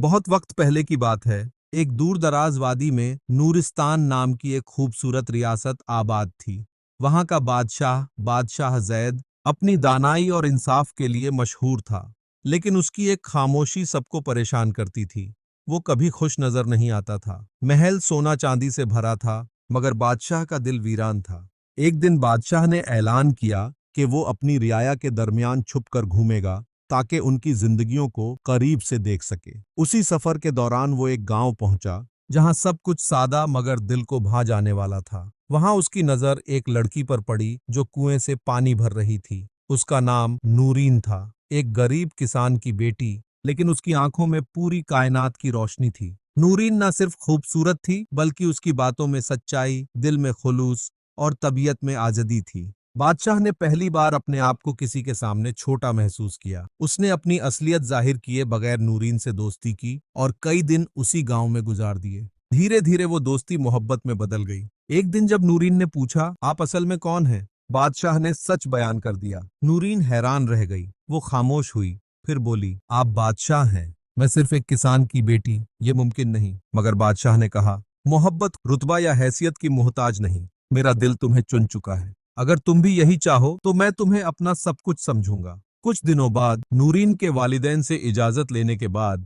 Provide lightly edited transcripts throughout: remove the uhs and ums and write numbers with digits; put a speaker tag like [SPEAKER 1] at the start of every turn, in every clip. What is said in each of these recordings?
[SPEAKER 1] बहुत वक्त पहले की बात है। एक दूर दराज वादी में नूरिस्तान नाम की एक खूबसूरत रियासत आबाद थी। वहां का बादशाह जैद अपनी दानाई और इंसाफ के लिए मशहूर था। लेकिन उसकी एक खामोशी सबको परेशान करती थी। वो कभी खुश नजर नहीं आता था। महल सोना चांदी से भरा था, मगर बादशाह का दिल वीरान था। एक दिन बादशाह ने ऐलान किया कि वो अपनी रियाया के दरमियान छुपकर घूमेगा, ताकि उनकी जिंदगियों को करीब से देख सके। उसी सफर के दौरान वो एक गांव पहुंचा, जहां सब कुछ सादा मगर दिल को भा जाने वाला था। वहां उसकी नजर एक लड़की पर पड़ी जो कुएं से पानी भर रही थी। उसका नाम नूरीन था, एक गरीब किसान की बेटी, लेकिन उसकी आंखों में पूरी कायनात की रोशनी थी। नूरीन न सिर्फ खूबसूरत थी, बल्कि उसकी बातों में सच्चाई, दिल में खुलूस और तबीयत में आज़ादी थी। बादशाह ने पहली बार अपने आप को किसी के सामने छोटा महसूस किया। उसने अपनी असलियत जाहिर किए बगैर नूरीन से दोस्ती की और कई दिन उसी गांव में गुजार दिए। धीरे धीरे वो दोस्ती मोहब्बत में बदल गई। एक दिन जब नूरीन ने पूछा, आप असल में कौन हैं? बादशाह ने सच बयान कर दिया। नूरीन हैरान रह गई। वो खामोश हुई, फिर बोली, आप बादशाह हैं, मैं सिर्फ एक किसान की बेटी, ये मुमकिन नहीं। मगर बादशाह ने कहा, मोहब्बत रुतबा या हैसियत की मोहताज नहीं, मेरा दिल तुम्हें चुन चुका है। अगर तुम भी यही चाहो तो मैं तुम्हें अपना सब कुछ समझूंगा। कुछ दिनों बाद नूरीन के वालिदैन से इजाजत लेने के बाद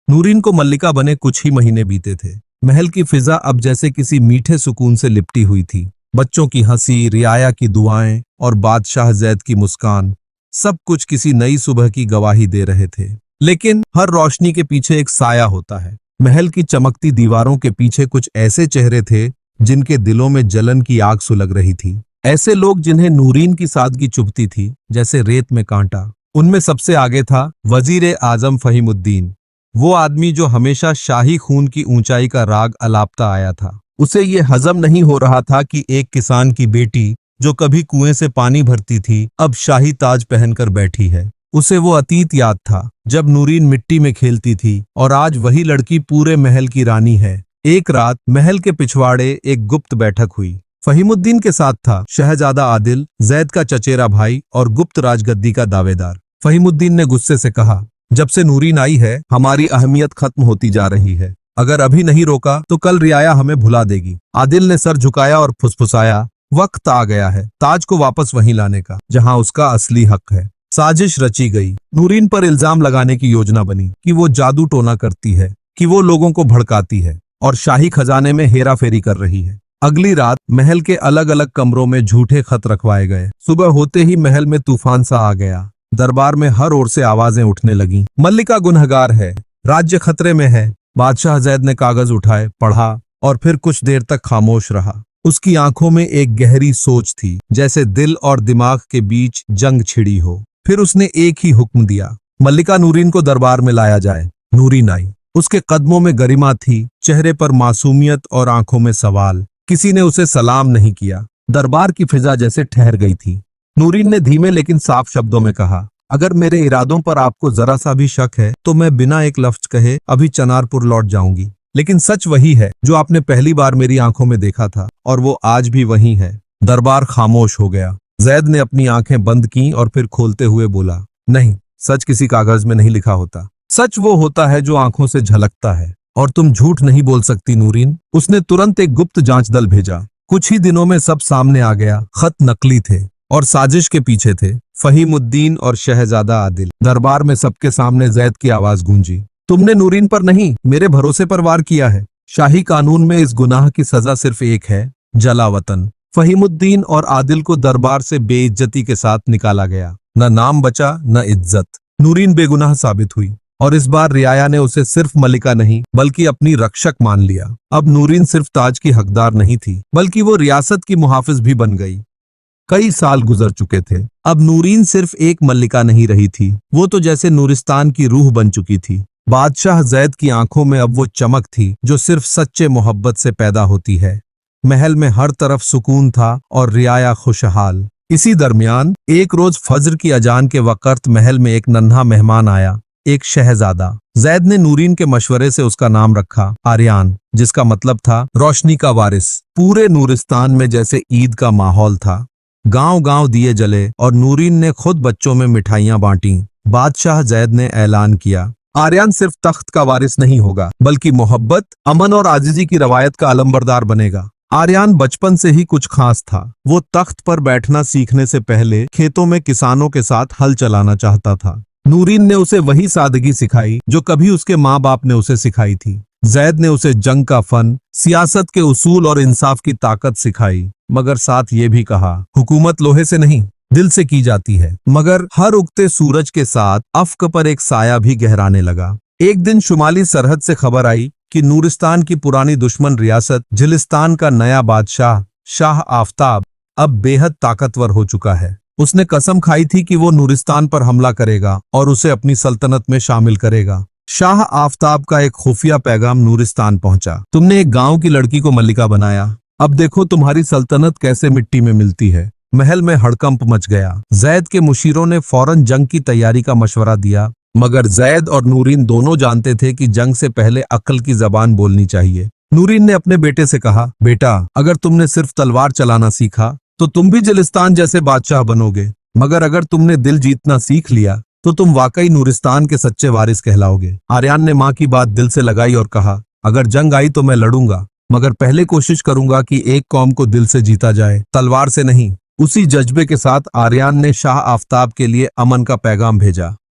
[SPEAKER 1] नूरीन को मल्लिका बने कुछ ही महीने बीते थे। महल की फिजा अब जैसे किसी मीठे सुकून से लिपटी हुई थी। बच्चों की हंसी, रियाया की दुआएं और बादशाह जैद की मुस्कान, सब कुछ किसी नई सुबह की गवाही दे रहे थे। लेकिन हर रोशनी के पीछे एक साया होता है। महल की चमकती दीवारों के पीछे कुछ ऐसे चेहरे थे जिनके दिलों में जलन की आग सुलग रही थी। ऐसे लोग जिन्हें नूरीन की सादगी चुभती थी, जैसे रेत में कांटा। उनमें सबसे आगे था वजीर आजम फहीमुद्दीन, वो आदमी जो हमेशा शाही खून की ऊंचाई का राग अलापता आया था। उसे ये हजम नहीं हो रहा था कि एक किसान की बेटी जो कभी कुएं से पानी भरती थी, अब शाही ताज पहनकर बैठी है। उसे वो अतीत याद था जब नूरीन मिट्टी में खेलती थी, और आज वही लड़की पूरे महल की रानी है। एक रात महल के पिछवाड़े एक गुप्त बैठक हुई। फहीमुद्दीन के साथ था शहजादा आदिल, जैद का चचेरा भाई और गुप्त राजगद्दी का दावेदार। फहीमुद्दीन ने गुस्से से कहा, जब से नूरीन आई है हमारी अहमियत खत्म होती जा रही है। अगर अभी नहीं रोका तो कल रियाया हमें भुला देगी। आदिल ने सर झुकाया और फुसफुसाया, वक्त आ गया है ताज को वापस वहीं लाने का जहां उसका असली हक है। साजिश रची गई। नूरीन पर इल्जाम लगाने की योजना बनी कि वो जादू टोना करती है, कि वो लोगों को भड़काती है और शाही खजाने में हेरा फेरी कर रही है। अगली रात महल के अलग अलग कमरों में झूठे खत रखवाए गए। सुबह होते ही महल में तूफान सा आ गया। दरबार में हर ओर से आवाजें उठने लगीं। मल्लिका गुनहगार है, राज्य खतरे में है। बादशाह जैद ने कागज उठाए, पढ़ा और फिर कुछ देर तक खामोश रहा। उसकी आंखों में एक गहरी सोच थी, जैसे दिल और दिमाग के बीच जंग छिड़ी हो। फिर उसने एक ही हुक्म दिया, मल्लिका नूरीन को दरबार में लाया जाए। नूरीन आई। उसके कदमों में गरिमा थी, चेहरे पर मासूमियत और आंखों में सवाल। किसी ने उसे सलाम नहीं किया। दरबार की फिजा जैसे ठहर गई थी। नूरीन ने धीमे लेकिन साफ शब्दों में कहा, अगर मेरे इरादों पर आपको जरा सा भी शक है तो मैं बिना एक लफ्ज कहे अभी चनारपुर लौट जाऊंगी। लेकिन सच वही है जो आपने पहली बार मेरी आंखों में देखा था, और वो आज भी वही है। दरबार खामोश हो गया। जैद ने अपनी आंखें बंद की और फिर खोलते हुए बोला, नहीं, सच किसी कागज में नहीं लिखा होता। सच वो होता है जो आंखों से झलकता है। और तुम झूठ नहीं बोल सकती नूरीन। उसने तुरंत एक गुप्त जांच दल भेजा। कुछ ही दिनों में सब सामने आ गया। खत नकली थे और साजिश के पीछे थे फहीमुद्दीन और शहजादा आदिल। दरबार में सबके सामने जैद की आवाज गूंजी, तुमने नूरीन पर नहीं, मेरे भरोसे पर वार किया है। शाही कानून में इस गुनाह की सजा सिर्फ एक है, जलावतन। फहीमुद्दीन और आदिल को दरबार से बेइज्जती के साथ निकाला गया। न नाम बचा न इज्जत। नूरीन बेगुनाह साबित हुई, और इस बार रियाया ने उसे सिर्फ मलिका नहीं बल्कि अपनी रक्षक मान लिया। अब नूरीन सिर्फ ताज की हकदार नहीं थी, बल्कि वो रियासत की मुहाफिज भी बन गई। कई साल गुजर चुके थे। अब नूरीन सिर्फ एक मल्लिका नहीं रही थी, वो तो जैसे नूरिस्तान की रूह बन चुकी थी। बादशाह जैद की आंखों में अब वो चमक थी जो सिर्फ सच्चे मोहब्बत से पैदा होती है। महल में हर तरफ सुकून था और रियाया खुशहाल। इसी दरमियान एक रोज फज्र की अजान के वक्त महल में एक नन्हा मेहमान आया, एक शहजादा। जैद ने नूरीन के मशवरे से उसका नाम रखा आर्यान, जिसका मतलब था रोशनी का वारिस। पूरे नूरिस्तान में जैसे ईद का माहौल था। गांव गांव दिए जले और नूरीन ने खुद बच्चों में मिठाइयां बांटी। बादशाह जैद ने ऐलान किया, आर्यन सिर्फ तख्त का वारिस नहीं होगा, बल्कि मोहब्बत, अमन और आजिजी की रवायत का अलमबरदार बनेगा। आर्यन बचपन से ही कुछ खास था। वो तख्त पर बैठना सीखने से पहले खेतों में किसानों के साथ हल चलाना चाहता था। नूरीन ने उसे वही सादगी सिखाई जो कभी उसके माँ बाप ने उसे सिखाई थी। जैद ने उसे जंग का फन, सियासत के उसूल और इंसाफ की ताकत सिखाई, मगर साथ ये भी कहा, हुकूमत लोहे से नहीं, दिल से की जाती है। मगर हर उगते सूरज के साथ अफ्क पर एक साया भी गहराने लगा। एक दिन शुमाली सरहद से खबर आई कि नूरिस्तान की पुरानी दुश्मन रियासत जिलिस्तान का नया बादशाह शाह आफताब अब बेहद ताकतवर हो चुका है। उसने कसम खाई थी कि वो नूरिस्तान पर हमला करेगा और उसे अपनी सल्तनत में शामिल करेगा। शाह आफताब का एक खुफिया पैगाम नूरिस्तान पहुंचा। तुमने एक गांव की लड़की को मल्लिका बनाया, अब देखो तुम्हारी सल्तनत कैसे मिट्टी में मिलती है। महल में हड़कंप मच गया। जैद के मुशीरों ने फौरन जंग की तैयारी का मशवरा दिया, मगर जैद और नूरीन दोनों जानते थे कि जंग से पहले अक्ल की जबान बोलनी चाहिए। नूरीन ने अपने बेटे से कहा, बेटा, अगर तुमने सिर्फ तलवार चलाना सीखा तो तुम भी जिलिस्तान जैसे बादशाह बनोगे, मगर अगर तुमने दिल जीतना सीख लिया तो तुम वाकई नूरिस्तान के सच्चे वारिस कहलाओगे। आर्यन ने माँ की बात दिल से लगाई और कहा, अगर जंग आई तो मैं लड़ूंगा, मगर पहले कोशिश करूंगा कि एक कौम को दिल से जीता जाए, तलवार से नहीं। उसी जज्बे के साथ आर्यन ने शाह आफताब के लिए अमन का पैगाम भेजा।